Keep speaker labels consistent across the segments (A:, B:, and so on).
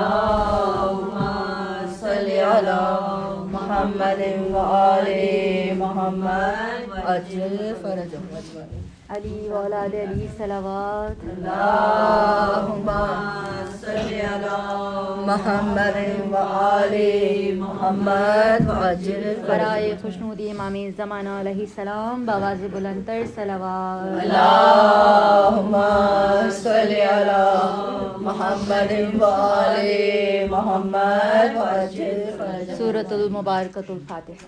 A: اللهم صل على محمد وآل محمد وعجل فرجهم
B: علی واولاد علی صلوات.
A: اللهم صل على محمد وآل محمد وعجل
B: برائے
A: فرجهم
B: خوشنودی امام زمانہ علیہ السلام بآواز بلندتر صلوات.
A: اللهم صل على محمد وآل محمد وعجل فرجهم.
B: سورۃ المبارکۃ الفاتحہ.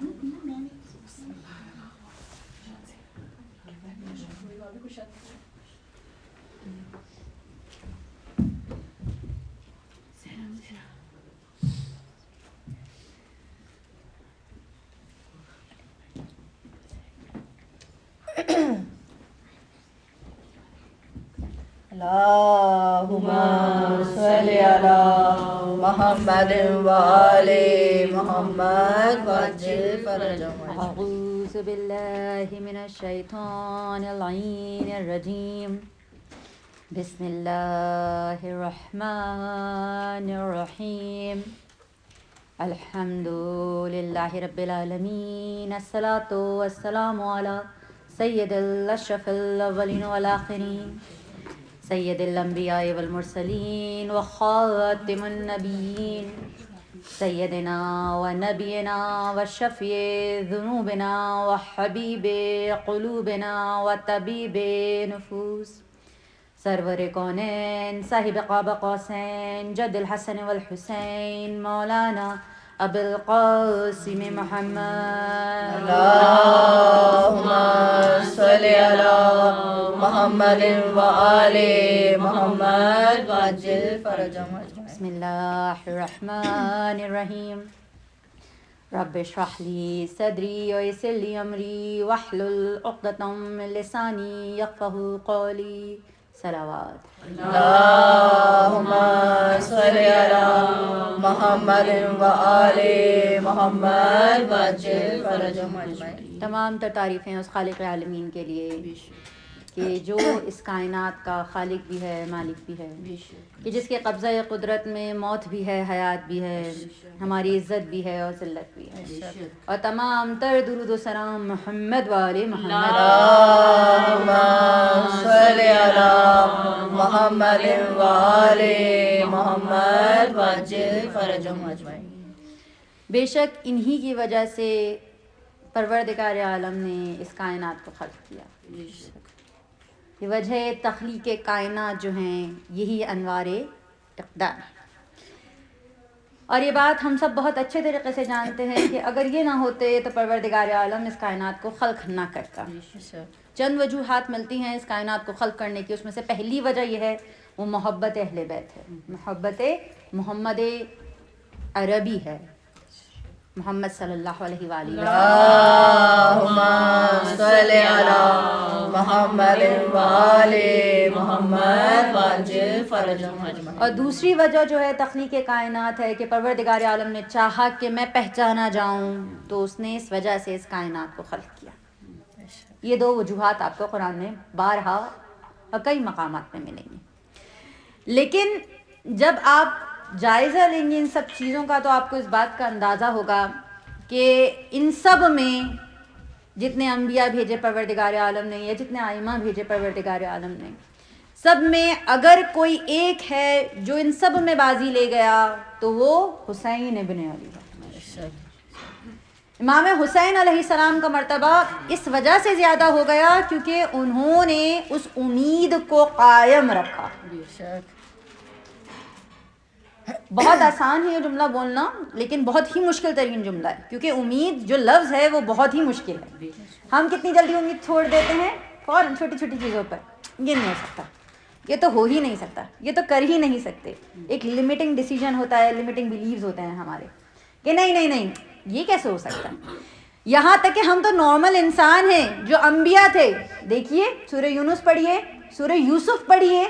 A: اللهم صل على محمد وآل محمد وعجل فرجهم.
B: اعوذ باللہ من الشیطان اللعین الرجیم. بسم اللہ الرحمن الرحیم. الحمد للہ رب العالمین. الصلاۃ والسلام علی سید الاشرف الاولین والآخرین سید الانبیاء والمرسلین وخاتم النبیین سیدنا و نبینا و شفیع ذنوبنا و حبیب قلوبنا و طبیب نفوس سرور کونین صاحب قاب قوسین جد الحسن والحسین مولانا ابو القاسم محمد.
A: اللهم صل على محمد وآل محمد وعجل فرجهم.
B: بسم اللہ الرحمن الرحیم. رب اشرح لی صدری ویسر لی امری واحلل عقدۃ من لسانی یفقہوا قولی. صلوات.
A: اللهم صل على محمد وآل محمد وعجل فرجهم.
B: تمام تر تعریفیں اس خالق عالمین کے لیے کہ جو اس کائنات کا خالق بھی ہے مالک بھی ہے، کہ جس کے قبضہ قدرت میں موت بھی ہے حیات بھی ہے، ہماری عزت بھی ہے اور ذلت بھی ہے. اور تمام تر درود و سلام محمد والے محمد.
A: اللهم صل على محمد وآل محمد وعجل فرجهم اجمعین.
B: بے شک انہی کی وجہ سے پروردگار عالم نے اس کائنات کو خلق کیا. یہ وجہ تخلیق کائنات جو ہیں یہی انوار اقدار. اور یہ بات ہم سب بہت اچھے طریقے سے جانتے ہیں کہ اگر یہ نہ ہوتے تو پروردگار عالم اس کائنات کو خلق نہ کرتا. چند وجوہات ملتی ہیں اس کائنات کو خلق کرنے کی. اس میں سے پہلی وجہ یہ ہے وہ محبت اہل بیت ہے، محبت محمد عربی ہے، محمد صلی اللہ علیہ وآلہ.
A: اللهم صل على محمد وآل محمد وعجل فرجهم اجمعین.
B: اور دوسری وجہ جو ہے تخلیق کائنات ہے کہ پروردگار عالم نے چاہا کہ میں پہچانا جاؤں تو اس نے اس وجہ سے اس کائنات کو خلق کیا. یہ دو وجوہات آپ کو قرآن میں بارہا اور کئی مقامات میں ملیں گے. لیکن جب آپ جائزہ لیں گے ان سب چیزوں کا تو آپ کو اس بات کا اندازہ ہوگا کہ ان سب میں جتنے انبیاء بھیجے پروردگار عالم نے یا جتنے ائمہ بھیجے پروردگار عالم نے، سب میں اگر کوئی ایک ہے جو ان سب میں بازی لے گیا تو وہ حسین ابن علی ہے. امام حسین علیہ السلام کا مرتبہ اس وجہ سے زیادہ ہو گیا کیونکہ انہوں نے اس امید کو قائم رکھا. بہت آسان ہے یہ جملہ بولنا لیکن بہت ہی مشکل ترین جملہ ہے کیونکہ امید جو لفظ ہے وہ بہت ہی مشکل ہے. ہم کتنی جلدی امید چھوڑ دیتے ہیں فوراً چھوٹی چھوٹی چیزوں پر. یہ نہیں ہو سکتا، یہ تو ہو ہی نہیں سکتا، یہ تو کر ہی نہیں سکتے. ایک لمیٹنگ ڈیسیجن ہوتا ہے، لمیٹنگ بیلیوز ہوتے ہیں ہمارے کہ نہیں یہ کیسے ہو سکتا ہے. یہاں تک کہ ہم تو نارمل انسان ہیں جو انبیاء تھے. دیکھیے سورہ یونس پڑھیے، سورہ یوسف پڑھیے،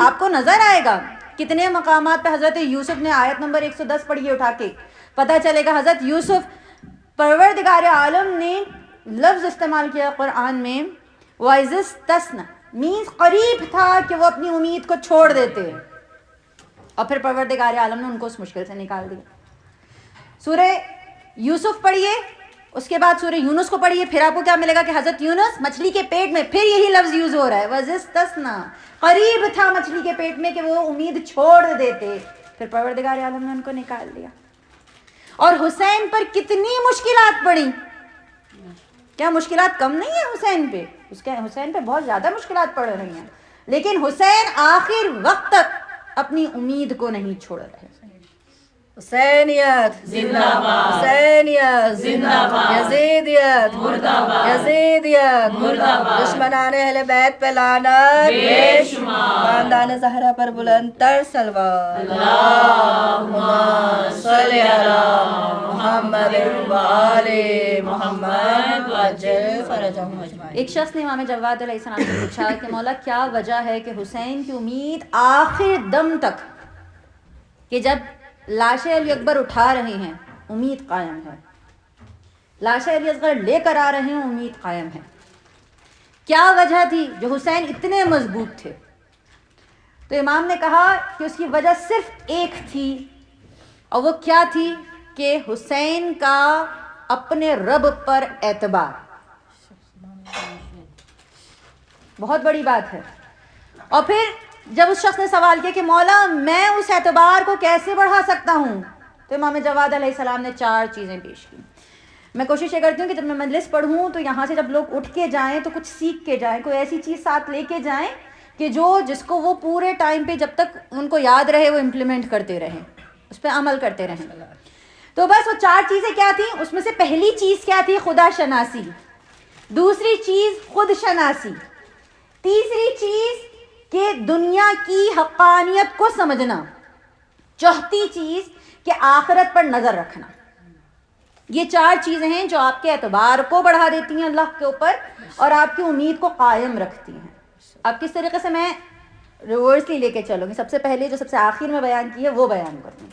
B: آپ کو نظر آئے گا کتنے مقامات پہ حضرت یوسف نے آیت نمبر 110 پڑھیے اٹھا کے، پتہ چلے گا حضرت یوسف پروردگار عالم نے لفظ استعمال کیا قرآن میں وَإِذِ اسْتَسْنَى، مینس قریب تھا کہ وہ اپنی امید کو چھوڑ دیتے اور پھر پروردگار عالم نے ان کو اس مشکل سے نکال دیا. سورہ یوسف پڑھیے, اس کے بعد سورہ یونس کو پڑھیے, پھر آپ کو کیا ملے گا کہ حضرت یونس مچھلی کے پیٹ میں, پھر یہی لفظ یوز ہو رہا ہے, وَزِسْتَثْنَا, قریب تھا مچھلی کے پیٹ میں کہ وہ امید چھوڑ دیتے, پھر پروردگار عالم نے ان کو نکال دیا. اور حسین پر کتنی مشکلات پڑی, کیا مشکلات کم نہیں ہیں حسین پہ؟ حسین پہ بہت زیادہ مشکلات پڑ رہی ہیں, لیکن حسین آخر وقت تک اپنی امید کو نہیں چھوڑ رہے.
A: حسینیت زندہ باد, حسینیت زندہ باد, یزیدیت مردہ باد, یزیدیت مردہ باد, دشمنان اہل بیت پہ لعنت بے شمار, خاندان زہرا پر بلند تر سلوات. اللہم صلی علی محمد و آل محمد وعجل فرجہم اجمعین.
B: ایک شخص نے امام جواد علیہ السلام سے پوچھا کہ مولا کیا وجہ ہے کہ حسین کی امید آخر دم تک, کہ جب لاشِ علی اکبر اٹھا رہے ہیں امید قائم ہے, لاشِ علی اصغر لے کر آ رہے ہیں امید قائم ہے. کیا وجہ تھی جو حسین اتنے مضبوط تھے؟ تو امام نے کہا کہ اس کی وجہ صرف ایک تھی, اور وہ کیا تھی کہ حسین کا اپنے رب پر اعتبار. بہت بڑی بات ہے. اور پھر جب اس شخص نے سوال کیا کہ مولا میں اس اعتبار کو کیسے بڑھا سکتا ہوں, تو امام جواد علیہ السلام نے 4 چیزیں پیش کی. میں کوشش یہ کرتی ہوں کہ جب میں مجلس پڑھوں تو یہاں سے جب لوگ اٹھ کے جائیں تو کچھ سیکھ کے جائیں, کوئی ایسی چیز ساتھ لے کے جائیں کہ جس کو وہ پورے ٹائم پہ جب تک ان کو یاد رہے وہ امپلیمنٹ کرتے رہیں, اس پہ عمل کرتے رہیں. تو بس وہ 4 چیزیں کیا تھیں؟ اس میں سے پہلی چیز کیا تھی؟ خدا شناسی. دوسری چیز خود شناسی. تیسری چیز کہ دنیا کی حقانیت کو سمجھنا. چوتھی چیز کہ آخرت پر نظر رکھنا. یہ 4 چیزیں ہیں جو آپ کے اعتبار کو بڑھا دیتی ہیں اللہ کے اوپر اور آپ کی امید کو قائم رکھتی ہیں. اب کس طریقے سے میں ریورسلی لے کے چلوں گی. سب سے پہلے جو سب سے آخر میں بیان کی ہے وہ بیان کروں گی.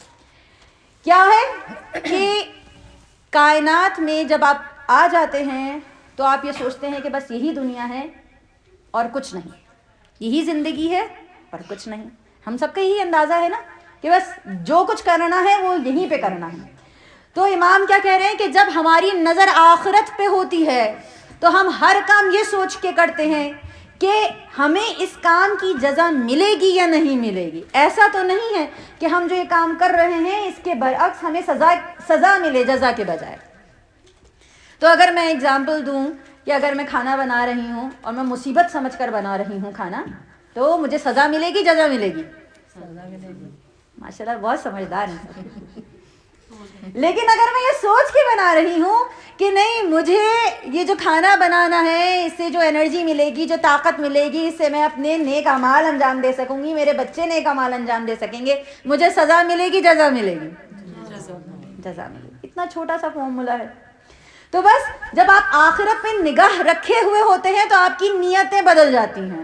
B: کیا ہے کہ کائنات میں جب آپ آ جاتے ہیں تو آپ یہ سوچتے ہیں کہ بس یہی دنیا ہے اور کچھ نہیں, یہی زندگی ہے اور کچھ نہیں. ہم سب کا یہی اندازہ ہے نا کہ بس جو کچھ کرنا ہے وہ یہیں پہ کرنا ہے. تو امام کیا کہہ رہے ہیں کہ جب ہماری نظر آخرت پہ ہوتی ہے تو ہم ہر کام یہ سوچ کے کرتے ہیں کہ ہمیں اس کام کی جزا ملے گی یا نہیں ملے گی. ایسا تو نہیں ہے کہ ہم جو یہ کام کر رہے ہیں اس کے برعکس ہمیں سزا ملے جزا کے بجائے. تو اگر میں اگزامپل دوں کہ اگر میں کھانا بنا رہی ہوں اور میں مصیبت سمجھ کر بنا رہی ہوں کھانا, تو مجھے سزا ملے گی جزا ملے گی؟ ماشاء اللہ بہت سمجھدار ہیں. لیکن اگر میں یہ سوچ کے بنا رہی ہوں کہ نہیں مجھے یہ جو کھانا بنانا ہے اس سے جو انرجی ملے گی, جو طاقت ملے گی, اس سے میں اپنے نیک اعمال انجام دے سکوں گی, میرے بچے نیک اعمال انجام دے سکیں گے, مجھے سزا ملے گی جزا ملے گی؟ جزا ملے گی. اتنا چھوٹا سا فارمولا ہے. تو بس جب آپ آخرت پہ نگاہ رکھے ہوئے ہوتے ہیں تو آپ کی نیتیں بدل جاتی ہیں.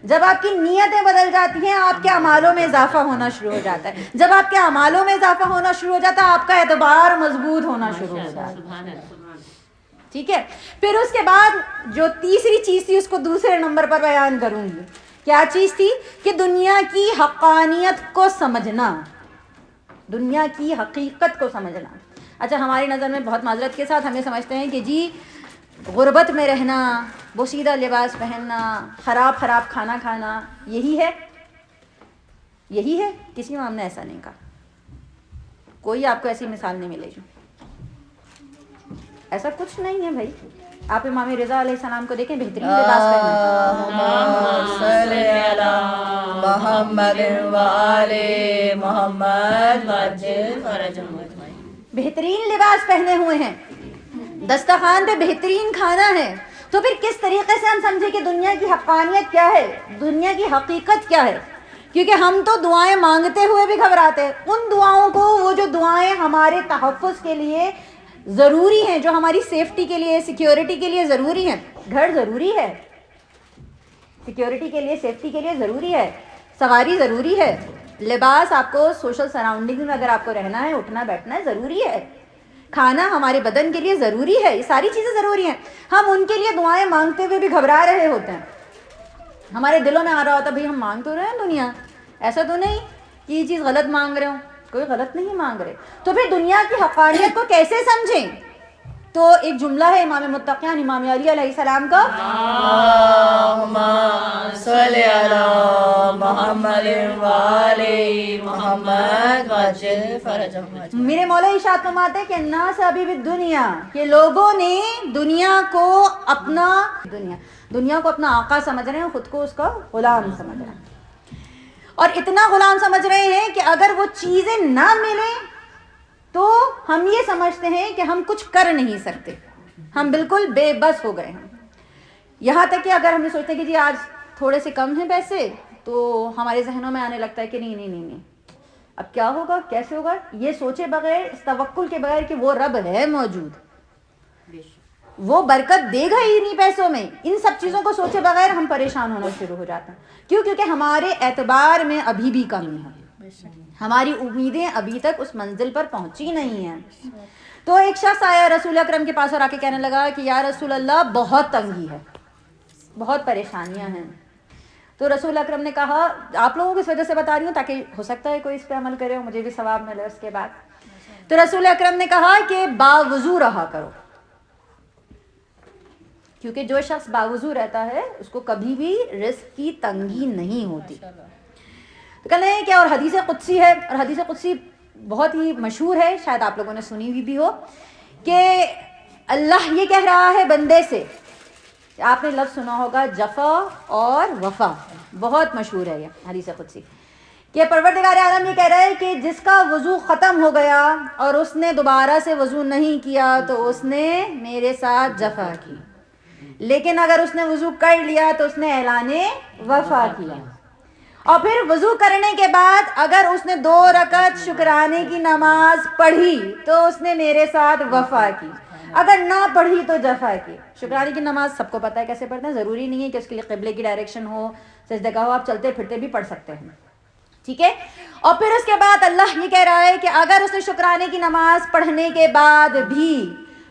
B: جب آپ کی نیتیں بدل جاتی ہیں آپ کے اعمالوں میں اضافہ ہونا شروع ہو جاتا ہے. جب آپ کے اعمالوں میں اضافہ ہونا شروع ہو جاتا ہے آپ کا اعتبار مضبوط ہونا شروع ہو جاتا ہے. ٹھیک ہے. پھر اس کے بعد جو تیسری چیز تھی اس کو دوسرے نمبر پر بیان کروں گی. کیا چیز تھی؟ کہ دنیا کی حقانیت کو سمجھنا, دنیا کی حقیقت کو سمجھنا. اچھا ہماری نظر میں بہت معذرت کے ساتھ ہمیں سمجھتے ہیں کہ جی غربت میں رہنا, بوسیدہ لباس پہننا, خراب کھانا کھانا یہی ہے, یہی ہے. کسی امام نے ایسا نہیں کہا. کوئی آپ کو ایسی مثال نہیں ملے گی. ایسا کچھ نہیں ہے بھائی. آپ امام رضا علیہ السلام کو دیکھیں, بہترین لباس پہنے, بہترین لباس پہنے ہوئے ہیں, دسترخوان پہ بہترین کھانا ہے. تو پھر کس طریقے سے ہم سمجھے کہ دنیا کی حقانیت کیا ہے, دنیا کی حقیقت کیا ہے؟ کیونکہ ہم تو دعائیں مانگتے ہوئے بھی گھبراتے ہیں. ان دعاؤں کو, وہ جو دعائیں ہمارے تحفظ کے لیے ضروری ہیں, جو ہماری سیفٹی کے لیے, سیکیورٹی کے لیے ضروری ہیں. گھر ضروری ہے, سیکیورٹی کے لیے, سیفٹی کے لیے ضروری ہے. سواری ضروری ہے. لباس آپ کو سوشل سراؤنڈنگ میں اگر آپ کو رہنا ہے, اٹھنا بیٹھنا ضروری ہے. کھانا ہمارے بدن کے لیے ضروری ہے. یہ ساری چیزیں ضروری ہیں. ہم ان کے لیے دعائیں مانگتے ہوئے بھی گھبرا رہے ہوتے ہیں. ہمارے دلوں میں آ رہا ہوتا ہے بھئی ہم مانگ تو رہے ہیں دنیا, ایسا تو نہیں کہ یہ چیز غلط مانگ رہے ہوں. کوئی غلط نہیں مانگ رہے. تو پھر دنیا کی حقانیت کو کیسے سمجھیں؟ تو ایک جملہ ہے امام متقیان امام علی علیہ السلام کا،
A: اللہم صلی علی محمد وآل محمد وعجل فرجہم.
B: میرے مولا ارشاد فرماتے ہیں کہ الناس حبیب الدنیا، کہ لوگوں نے دنیا کو اپنا آقا سمجھ رہے ہیں، خود کو اس کا غلام سمجھ رہے ہیں، اور اتنا غلام سمجھ رہے ہیں کہ اگر وہ چیزیں نہ ملیں تو ہم یہ سمجھتے ہیں کہ ہم کچھ کر نہیں سکتے، ہم بالکل بے بس ہو گئے ہیں. یہاں تک کہ اگر ہم یہ سوچتے ہیں کہ جی آج تھوڑے سے کم ہیں پیسے، تو ہمارے ذہنوں میں آنے لگتا ہے کہ نہیں اب کیا ہوگا، کیسے ہوگا، یہ سوچے بغیر، اس توکل کے بغیر کہ وہ رب ہے موجود، وہ برکت دے گا ہی نہیں پیسوں میں، ان سب چیزوں کو سوچے بغیر ہم پریشان ہونا شروع ہو جاتے ہیں. کیوں؟ کیونکہ ہمارے اعتبار میں ابھی بھی کمی ہے، ہماری امیدیں ابھی تک اس منزل پر پہنچی نہیں ہیں. تو ایک شخص آیا رسول اکرم کے پاس اور آ کے کہنے لگا کہ یا رسول اللہ بہت تنگی ہے، بہت پریشانیاں ہیں. تو رسول اکرم نے کہا، آپ لوگوں کی اس وجہ سے بتا رہی ہوں تاکہ ہو سکتا ہے کوئی اس پہ عمل کرے اور مجھے بھی ثواب ملے اس کے بعد. تو رسول اکرم نے کہا کہ باوضو رہا کرو، کیونکہ جو شخص باوضو رہتا ہے اس کو کبھی بھی رزق کی تنگی نہیں ہوتی. تو کہنے ہیں کہ اور حدیث قدسی ہے، اور حدیث قدسی بہت ہی مشہور ہے، شاید آپ لوگوں نے سنی ہوئی بھی ہو، کہ اللہ یہ کہہ رہا ہے بندے سے، آپ نے لفظ سنا ہوگا جفا اور وفا، بہت مشہور ہے یہ حدیث قدسی، کہ پروردگار عالم یہ کہہ رہا ہے کہ جس کا وضو ختم ہو گیا اور اس نے دوبارہ سے وضو نہیں کیا تو اس نے میرے ساتھ جفا کی، لیکن اگر اس نے وضو کر لیا تو اس نے اعلان وفا کیا. اور پھر وضو کرنے کے بعد اگر اس نے 2 رکعت شکرانے کی نماز پڑھی تو اس نے میرے ساتھ وفا کی، اگر نہ پڑھی تو جفا کی. شکرانے کی نماز سب کو پتہ ہے کیسے پڑھتے ہیں، ضروری نہیں ہے کہ اس کے لیے قبلے کی ڈائریکشن ہو، سجدہ گاہ ہو، آپ چلتے پھرتے بھی پڑھ سکتے ہیں، ٹھیک ہے. اور پھر اس کے بعد اللہ یہ کہہ رہا ہے کہ اگر اس نے شکرانے کی نماز پڑھنے کے بعد بھی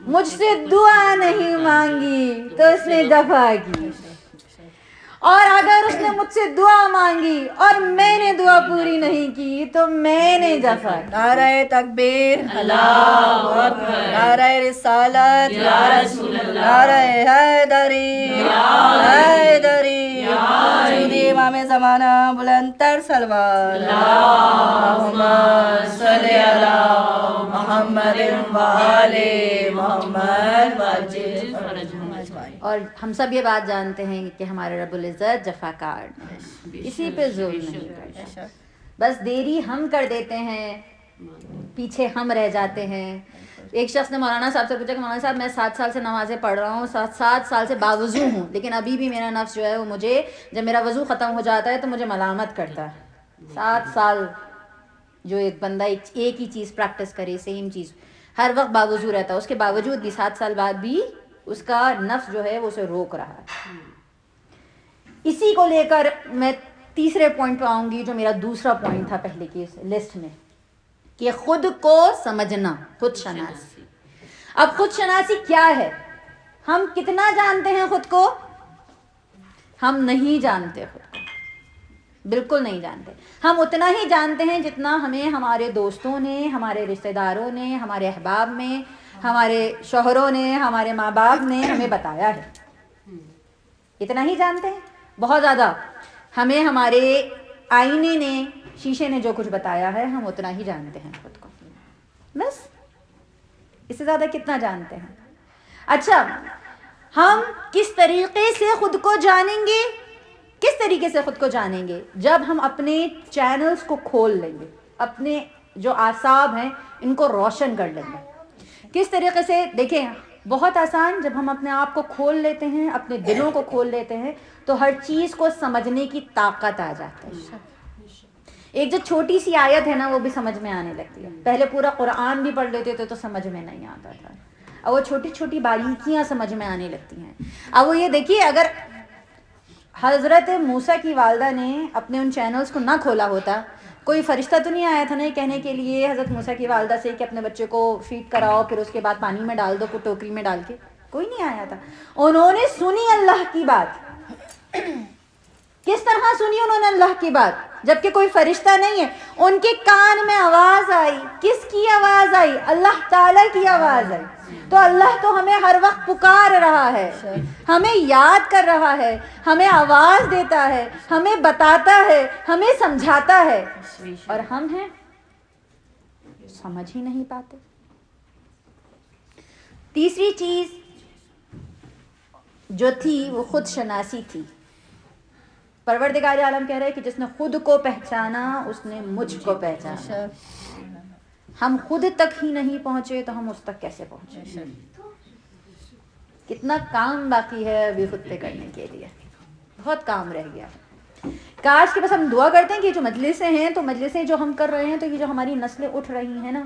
B: مجھ سے دعا نہیں مانگی تو اس نے جفا کی، اور اگر اس نے مجھ سے دعا مانگی اور میں نے دعا پوری نہیں کی تو میں نے جفا کی.
A: نعرہ تکبیر، اللہ اکبر، نعرہ رسالت، یا رسول اللہ، نعرہ حیدری، حیدری، جودی امام زمانہ بلند تر سلوات، اللہم صلی علی محمد وآل محمد وعجل فرجہم.
B: اور ہم سب یہ بات جانتے ہیں کہ ہمارے رب العزت جفا کار ہے، کسی پہ ظلم نہیں کرتا، بس دیری ہم کر دیتے ہیں، پیچھے ہم رہ جاتے ہیں. ایک شخص نے مولانا صاحب سے پوچھا کہ مولانا صاحب میں 7 سال سے نمازیں پڑھ رہا ہوں، 7 سال سے باوضو ہوں، لیکن ابھی بھی میرا نفس جو ہے وہ مجھے جب میرا وضو ختم ہو جاتا ہے تو مجھے ملامت کرتا ہے. 7 سال جو ایک بندہ ایک ہی چیز پریکٹس کرے، سیم چیز ہر وقت باوضو رہتا ہے، اس کے باوجود بھی 7 سال بعد بھی اس کا نفس جو ہے وہ اسے روک رہا ہے. اسی کو لے کر میں تیسرے پوائنٹ پہ آؤں گی جو میرا دوسرا پوائنٹ تھا پہلے کی لسٹ میں، کہ خود کو سمجھنا، خود شناسی. اب خود شناسی کیا ہے؟ ہم کتنا جانتے ہیں خود کو؟ ہم نہیں جانتے خود کو، بالکل نہیں جانتے. ہم اتنا ہی جانتے ہیں جتنا ہمیں ہمارے دوستوں نے، ہمارے رشتہ داروں نے، ہمارے احباب میں، ہمارے شوہروں نے، ہمارے ماں باپ نے ہمیں بتایا ہے. اتنا ہی جانتے ہیں. بہت زیادہ ہمیں ہمارے آئینے نے، شیشے نے جو کچھ بتایا ہے ہم اتنا ہی جانتے ہیں خود کو، بس. اس سے زیادہ کتنا جانتے ہیں؟ اچھا، ہم کس طریقے سے خود کو جانیں گے؟ کس طریقے سے خود کو جانیں گے؟ جب ہم اپنے چینلز کو کھول لیں گے، اپنے جو اعصاب ہیں ان کو روشن کر لیں گے. کس طریقے سے؟ دیکھیں بہت آسان، جب ہم اپنے آپ کو کھول لیتے ہیں، اپنے دلوں کو کھول لیتے ہیں تو ہر چیز کو سمجھنے کی طاقت آ جاتی ہے. ایک جو چھوٹی سی آیت ہے نا وہ بھی سمجھ میں آنے لگتی ہے. پہلے پورا قرآن بھی پڑھ لیتے تھے تو سمجھ میں نہیں آتا تھا، اب وہ چھوٹی چھوٹی باریکیاں سمجھ میں آنے لگتی ہیں. اب وہ یہ دیکھیے، اگر حضرت موسیٰ کی والدہ نے اپنے ان چینلز کو نہ کھولا ہوتا، کوئی فرشتہ تو نہیں آیا تھا نا کہنے کے لیے حضرت موسیٰ کی والدہ سے کہ اپنے بچے کو فیڈ کراؤ، پھر اس کے بعد پانی میں ڈال دو، ٹوکری میں ڈال کے. کوئی نہیں آیا تھا. انہوں نے سنی اللہ کی بات، کس طرح سنی انہوں نے اللہ کی بات جبکہ کوئی فرشتہ نہیں ہے. ان کے کان میں آواز آئی. کس کی آواز آئی؟ اللہ تعالیٰ کی آواز آئی. تو اللہ تو ہمیں ہر وقت پکار رہا ہے, ہمیں یاد کر رہا ہے, ہمیں آواز دیتا ہے, ہمیں بتاتا ہے, ہمیں سمجھاتا ہے, اور ہم ہیں سمجھ ہی نہیں پاتے. تیسری چیز جو تھی وہ خود شناسی تھی. پروردگار عالم کہہ رہے کہ جس نے خود کو پہچانا اس نے مجھ کو پہچانا. ہم خود تک ہی نہیں پہنچے تو ہم اس تک کیسے پہنچے؟ کتنا کام باقی ہے ابھی خود پہ کرنے کے لیے, بہت کام رہ گیا. کاش کہ بس ہم دعا کرتے ہیں کہ جو مجلسیں ہیں تو مجلسیں جو ہم کر رہے ہیں تو یہ جو ہماری نسلیں اٹھ رہی ہیں نا,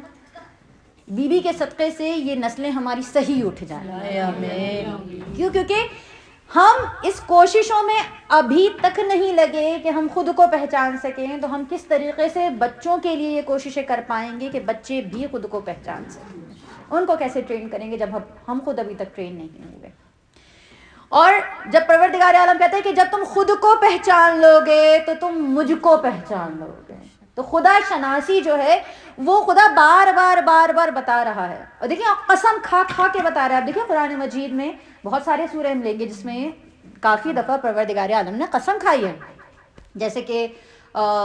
B: بی بی کے صدقے سے یہ نسلیں ہماری صحیح اٹھ جائیں. کیوں؟ کیونکہ ہم اس کوششوں میں ابھی تک نہیں لگے کہ ہم خود کو پہچان سکیں, تو ہم کس طریقے سے بچوں کے لیے یہ کوششیں کر پائیں گے کہ بچے بھی خود کو پہچان سکیں؟ ان کو کیسے ٹرین کریں گے جب ہم خود ابھی تک ٹرین نہیں ہوئے؟ اور جب پروردگار عالم کہتے ہیں کہ جب تم خود کو پہچان لو گے تو تم مجھ کو پہچان لو گے. تو خدا شناسی جو ہے وہ خدا بار بار بار بار بتا رہا ہے. اور دیکھیں قسم کھا کھا کے بتا رہا ہے. اب دیکھیں قرآن مجید میں بہت سارے سورے ہم لیں گے جس میں کافی دفعہ پروردگار عالم نے قسم کھائی ہے. جیسے کہ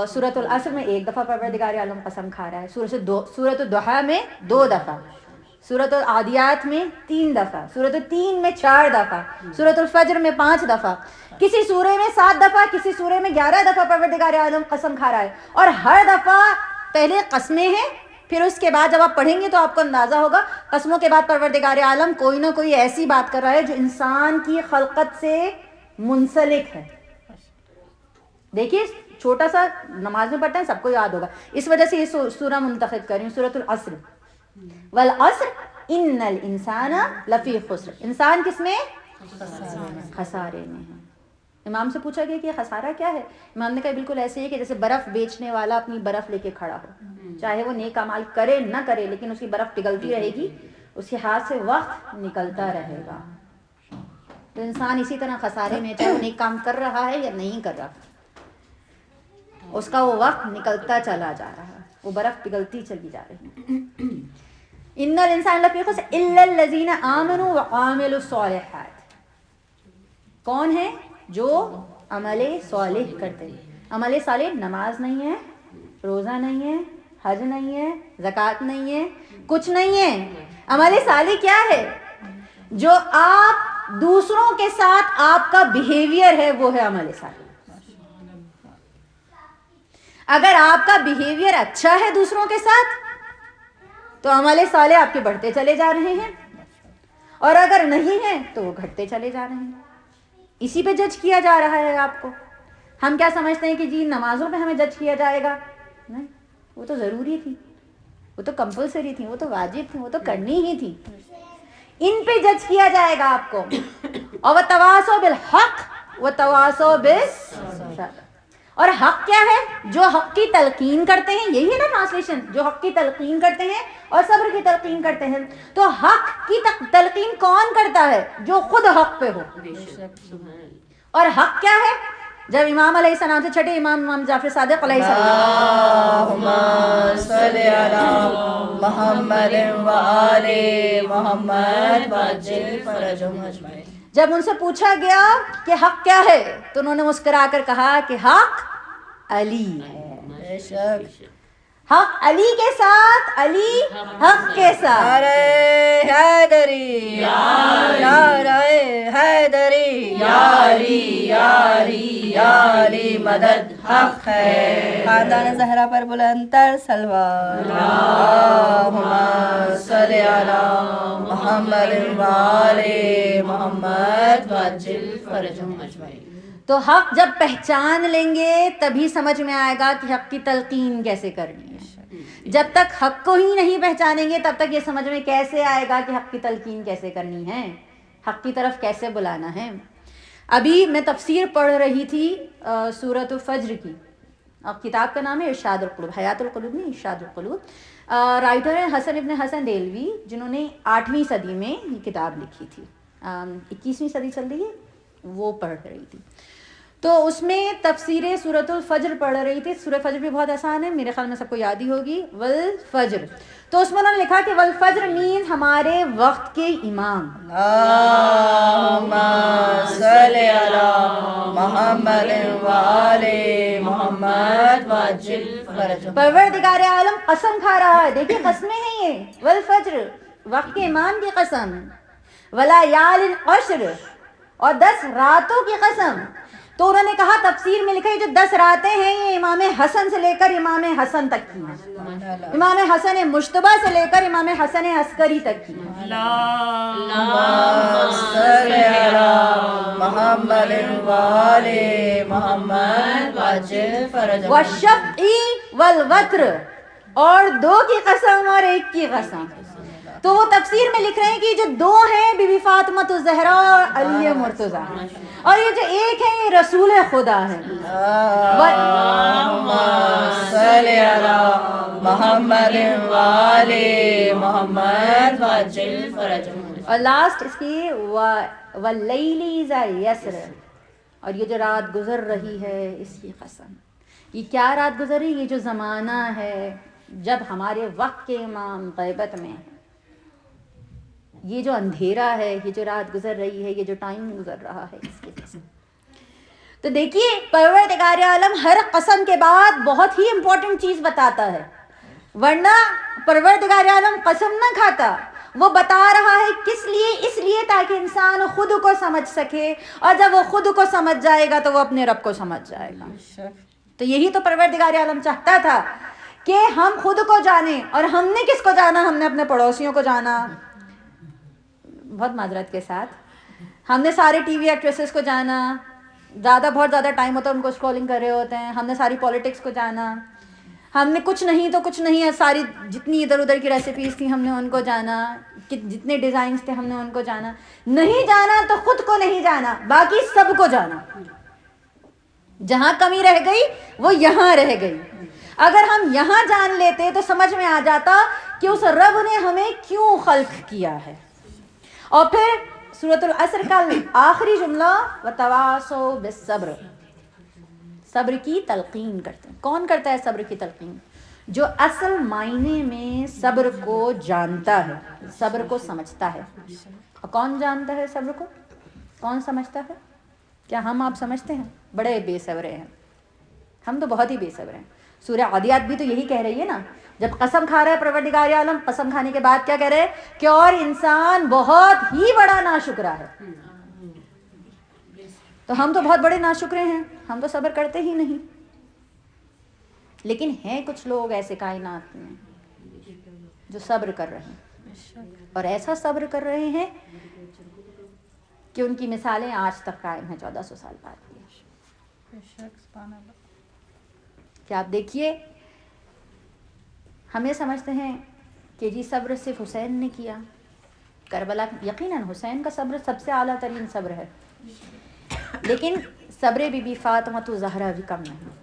B: سورۃ العصر میں 1 دفعہ پروردگار عالم قسم کھا رہا ہے, سورۃ الضحیٰ میں 2 دفعہ, سورۃ العادیات میں 3 دفعہ, سورۃ التین میں 4 دفعہ, سورۃ الفجر میں 5 دفعہ, کسی سورے میں 7 دفعہ, کسی سورے میں 11 دفعہ پروردگار عالم قسم کھا رہا ہے. اور ہر دفعہ پہلے قسمیں ہیں, پھر اس کے بعد جب آپ پڑھیں گے تو آپ کو اندازہ ہوگا قسموں کے بعد پروردگار عالم کوئی نہ کوئی ایسی بات کر رہا ہے جو انسان کی خلقت سے منسلک ہے. دیکھیے چھوٹا سا نماز میں پڑھتے ہیں سب کو یاد ہوگا, اس وجہ سے یہ سورہ منتخب کر رہی ہوں, سورۃ العصر. والعصر ان الانسان لفی خسر. انسان کس میں؟ خسارے میں ہے. امام سے پوچھا گیا کہ یہ خسارہ کیا ہے؟ امام نے کہا بالکل ایسے ہی کہ جیسے برف بیچنے والا اپنی برف لے کے کھڑا ہو, چاہے وہ نیک اعمال کرے نہ کرے لیکن اس کی برف پگھلتی رہے گی, اس کے ہاتھ سے وقت نکلتا رہے گا. تو انسان اسی طرح خسارے میں, چاہے وہ نیک کام کر رہا ہے یا نہیں کر رہا, اس کا وہ وقت نکلتا چلا جا رہا ہے, وہ برف پگھلتی چلی جا رہی ہے. ان الانسان لفی خسر الا الذین آمنوا وعملوا الصالحات. کون ہے؟ جو عمل صالح کرتے ہیں. عمل صالح نماز نہیں ہے, روزہ نہیں ہے, حج نہیں ہے, زکوٰۃ نہیں ہے, کچھ نہیں ہے. عمل صالح کیا ہے؟ جو آپ دوسروں کے ساتھ آپ کا بیہیویئر ہے وہ ہے عمل صالح. اگر آپ کا بیہیویئر اچھا ہے دوسروں کے ساتھ تو عمل صالح آپ کے بڑھتے چلے جا رہے ہیں, اور اگر نہیں ہے تو وہ گھٹتے چلے جا رہے ہیں. اسی پہ جج کیا جا رہا ہے آپ کو. ہم کیا سمجھتے ہیں کہ جی نمازوں پہ ہمیں جج کیا جائے گا؟ نہیں, وہ تو ضروری تھی, وہ تو کمپلسری تھی, وہ تو واجب تھی, وہ تو کرنی ہی تھی. ان پہ جج کیا جائے گا آپ کو. اور وتواصوا بالحق وتواصوا بالصبر. اور حق کیا ہے؟ جو حق کی تلقین کرتے ہیں, یہی ہے نا ٹرانسلیشن, جو حق کی تلقین کرتے ہیں اور صبر کی تلقین کرتے ہیں. تو حق کی تلقین کون کرتا ہے؟ جو خود حق پہ ہو. اور حق کیا ہے؟ جب امام علیہ السلام سے چھٹے امام جعفر صادق علیہ السلام,
A: اللہم صلی علی محمد و آل محمد وعجل فرجہم اجمعین,
B: جب ان سے پوچھا گیا کہ حق کیا ہے تو انہوں نے مسکرا کر کہا کہ حق علی ہے.
A: بے شک
B: حق علی کے ساتھ, علی حق کے ساتھ.
A: نعرہ حیدری, نعرہ حیدری, یا علی یا علی یا علی مدد حق ہے. خاندان زہرا پر بلند تر سلوات. اللہم صلی علی محمد و آل محمد وعجل فرجہم اجمعین.
B: تو حق جب پہچان لیں گے تبھی سمجھ میں آئے گا کہ حق کی تلقین کیسے کرنی ہے. جب تک حق کو ہی نہیں پہچانیں گے تب تک یہ سمجھ میں کیسے آئے گا کہ حق کی تلقین کیسے کرنی ہے, حق کی طرف کیسے بلانا ہے. ابھی میں تفسیر پڑھ رہی تھی سورۃ الفجر کی. اب کتاب کا نام ہے ارشاد القلوب, حیات القلوب نہیں, ارشاد القلوب. رائٹر ہیں حسن ابن حسن دہلوی, جنہوں نے 8ویں صدی میں یہ کتاب لکھی تھی. 21ویں صدی چل رہی ہے, وہ پڑھ رہی تھی. تو اس میں تفسیر سورۃ الفجر پڑھ رہی تھی. سورہ فجر بھی بہت آسان ہے, میرے خیال میں سب کو یاد ہی ہوگی, والفجر. تو اس میں انہوں نے لکھا کہ والفجر مینز ہمارے وقت کے امام.
A: اللہم صلی علی محمد وآل محمد وعجل فرجهم.
B: پروردگار عالم قسم کھا رہا ہے, دیکھیے قسمیں ہیں یہ, والفجر وقت کے امام کی قسم, ولیال عشر اور 10 راتوں کی قسم. تو انہوں نے کہا تفسیر میں لکھا ہے جو 10 راتیں ہیں یہ امام حسن سے لے کر امام حسن تک کی ہیں, امام حسن مجتبیٰ سے لے کر امام حسن عسکری تک کی ہیں.
A: اللہم صلی علی محمد وآل محمد وعجل فرجهم.
B: والشفع والوتر, اور 2 کی قسم اور 1 کی قسم. تو وہ تفسیر میں لکھ رہے ہیں کہ جو 2 ہیں بی بی فاطمہ الزہرا اور علی مرتضیٰ, اور یہ جو 1 ہے یہ رسول خدا ہے.
A: اللہم صلی علی محمد وآل محمد وعجل فرجهم.
B: اور لاسٹ اس کی واللیل اذا یسر, اور یہ جو رات گزر رہی ہے اس کی قسم. یہ کیا رات گزر رہی ہے؟ یہ جو زمانہ ہے جب ہمارے وقت کے امام غیبت میں ہیں, یہ جو اندھیرا ہے, یہ جو رات گزر رہی ہے, یہ جو ٹائم گزر رہا ہے, اس کی قسم. تو دیکھیے پروردگار عالم ہر قسم کے بعد بہت ہی امپورٹنٹ چیز بتاتا ہے, ورنہ پروردگار عالم قسم نہ کھاتا. وہ بتا رہا ہے کس لیے؟ اس لیے تاکہ انسان خود کو سمجھ سکے, اور جب وہ خود کو سمجھ جائے گا تو وہ اپنے رب کو سمجھ جائے گا. تو یہی تو پروردگار عالم چاہتا تھا کہ ہم خود کو جانیں. اور ہم نے کس کو جانا؟ ہم نے اپنے پڑوسیوں کو جانا, بہت معذرت کے ساتھ, ہم نے سارے ٹی وی ایکٹریسز کو جانا, بہت زیادہ ٹائم ہوتا ہے ان کو اسکرولنگ کر رہے ہوتے ہیں. ہم نے ساری پالیٹکس کو جانا, ہم نے کچھ نہیں تو کچھ نہیں ہے, ساری جتنی ادھر ادھر کی ریسیپیز تھیں ہم نے ان کو جانا, جتنے ڈیزائنس تھے ہم نے ان کو جانا. نہیں جانا تو خود کو نہیں جانا, باقی سب کو جانا. جہاں کمی رہ گئی وہ یہاں رہ گئی. اگر ہم یہاں جان لیتے تو سمجھ میں آ جاتا کہ اس رب نے ہمیں کیوں خلق کیا ہے. اور پھر سورۃ العصر کا آخری جملہ وتواصوا بالصبر, صبر کی تلقین کرتے ہیں. کون کرتا ہے صبر کی تلقین؟ جو اصل معنی میں صبر کو جانتا ہے, صبر کو سمجھتا ہے. اور کون جانتا ہے صبر کو؟ کون سمجھتا ہے؟ کیا ہم آپ سمجھتے ہیں؟ بڑے بے صبرے ہیں ہم, تو بہت ہی بے صبر ہیں. سورہ عادیات بھی تو یہی کہہ رہی ہے نا, جب قسم کھا رہا ہے پروردگار عالم, قسم کھانے کے بعد کیا کہہ رہے ہیں کہ اور انسان بہت ہی بڑا ناشکرا ہے. تو ہم تو بہت بڑے ناشکرے ہیں, ہم تو صبر کرتے ہی نہیں. لیکن ہیں کچھ لوگ ایسے کائنات میں جو صبر کر رہے ہیں, اور ایسا صبر کر رہے ہیں کہ ان کی مثالیں آج تک قائم ہیں 1400 سال بعد بھی. کہ آپ دیکھیے, ہمیں سمجھتے ہیں کہ جی صبر صرف حسین نے کیا, کربلا یقیناً حسین کا صبر سب سے اعلیٰ ترین صبر ہے, لیکن صبر بی بی فاطمہ الزہرا بھی کم نہیں.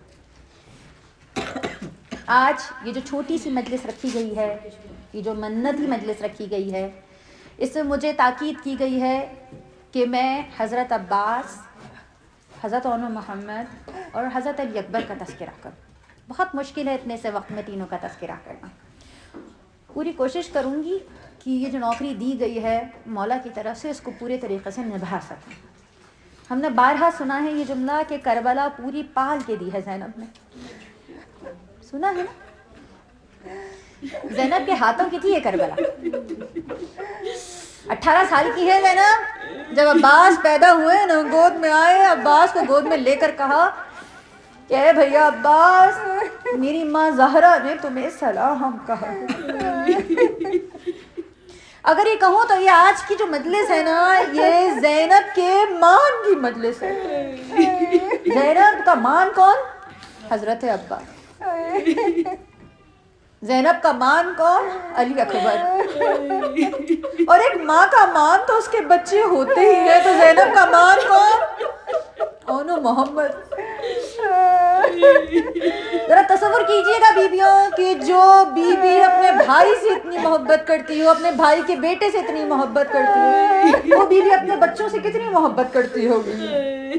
B: آج یہ جو چھوٹی سی مجلس رکھی گئی ہے, یہ جو منتی مجلس رکھی گئی ہے, اس میں مجھے تاکید کی گئی ہے کہ میں حضرت عباس, حضرت عنو محمد اور حضرت علی اکبر کا تذکرہ کروں. بہت مشکل ہے اتنے سے وقت میں تینوں کا تذکرہ کرنا. پوری کوشش کروں گی کہ یہ جو نوکری دی گئی ہے مولا کی طرف سے اس کو پورے طریقے سے نبھا سکیں. ہم نے بارہا سنا ہے یہ جملہ کہ کربلا پوری پال کے دی ہے زینب نے, سنا ہے نا, زینب کے ہاتھوں کی تھی یہ کربلا. 18 سال کی ہے زینب, جب عباس پیدا ہوئے نا, گود میں آئے, عباس کو گود میں لے کر کہا کہ اے بھیا عباس, میری ماں زہرا نے تمہیں سلام کہا. اگر یہ کہوں تو یہ آج کی جو مجلس ہے نا, یہ زینب کے مان کی مجلس ہے. زینب کا مان کون؟ حضرت عباس. زینب کا مان کون؟ علی اکبر. اور ایک ماں کا مان تو اس کے بچے ہوتے ہی ہیں, تو زینب کا مان کون؟ عنو محمد. ذرا تصور کیجئے گا بیویوں کہ جو بیوی اپنے بھائی سے اتنی محبت کرتی ہو, اپنے بھائی کے بیٹے سے اتنی محبت کرتی ہو, وہ بیوی اپنے بچوں سے کتنی محبت کرتی ہوگی.